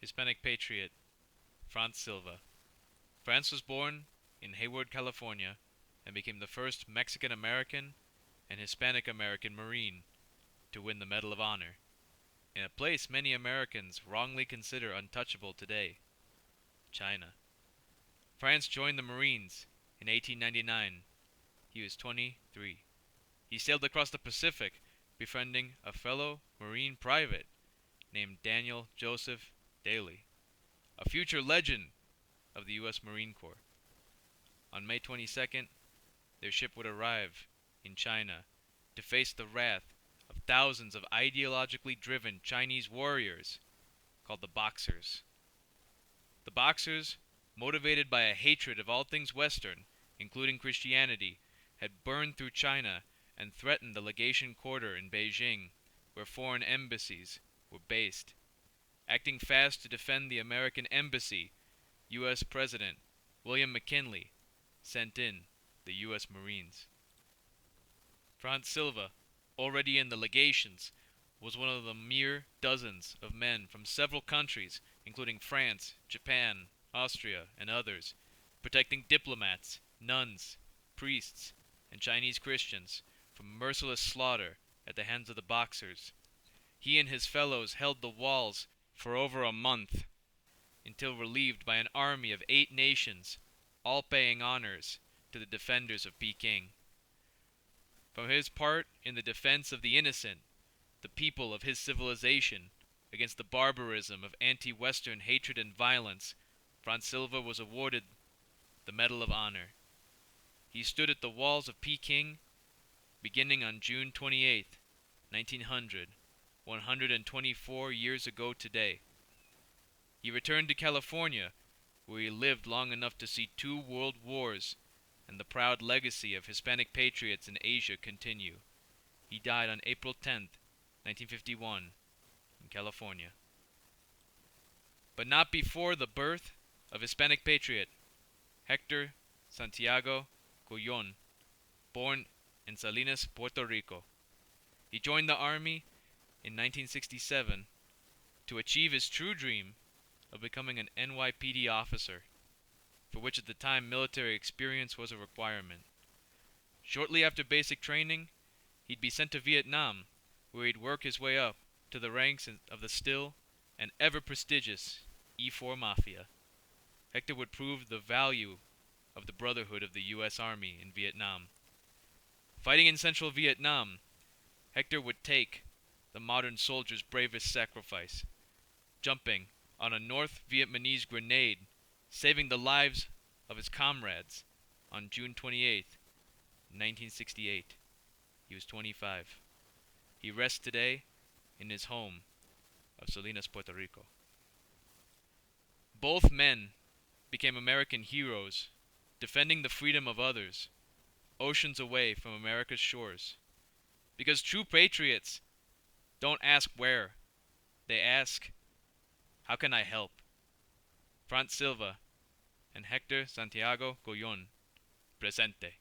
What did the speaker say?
Hispanic Patriot, Franz Silva. Franz was born in Hayward, California, and became the first Mexican-American and Hispanic-American Marine to win the Medal of Honor, in a place many Americans wrongly consider untouchable today, China. Franz joined the Marines in 1899. He was 23. He sailed across the Pacific, befriending a fellow Marine private named Daniel Joseph Daly, a future legend of the U.S. Marine Corps. On May 22nd, their ship would arrive in China to face the wrath of thousands of ideologically driven Chinese warriors called the Boxers. The Boxers, motivated by a hatred of all things Western, including Christianity, had burned through China and threatened the legation quarter in Beijing, where foreign embassies were based. Acting fast to defend the American embassy, U.S. President William McKinley sent in the U.S. Marines. Franz Silva, already in the legations, was one of the mere dozens of men from several countries, including France, Japan, Austria, and others, protecting diplomats, nuns, priests, and Chinese Christians from merciless slaughter at the hands of the Boxers. He and his fellows held the walls for over a month, until relieved by an army of 8 nations, all paying honors to the defenders of Peking. From his part in the defense of the innocent, the people of his civilization, against the barbarism of anti-Western hatred and violence, Franz Silva was awarded the Medal of Honor. He stood at the walls of Peking beginning on June 28, 1900, 124 years ago today. He returned to California, where he lived long enough to see 2 world wars and the proud legacy of Hispanic patriots in Asia continue. He died on April 10, 1951, in California. But not before the birth of Hispanic patriot Héctor Santiago-Colón, born in Salinas, Puerto Rico. He joined the Army in 1967 to achieve his true dream of becoming an NYPD officer, for which at the time military experience was a requirement. Shortly after basic training, he'd be sent to Vietnam, where he'd work his way up to the ranks of the still and ever prestigious E4 Mafia. Héctor would prove the value of the brotherhood of the U.S. Army in Vietnam. Fighting in central Vietnam, Héctor would take the modern soldier's bravest sacrifice, jumping on a North Vietnamese grenade, saving the lives of his comrades on June 28, 1968. He was 25. He rests today in his home of Salinas, Puerto Rico. Both men became American heroes, defending the freedom of others, oceans away from America's shores. Because true patriots don't ask where, they ask, how can I help? Franz Silva and Héctor Santiago-Colón, presente.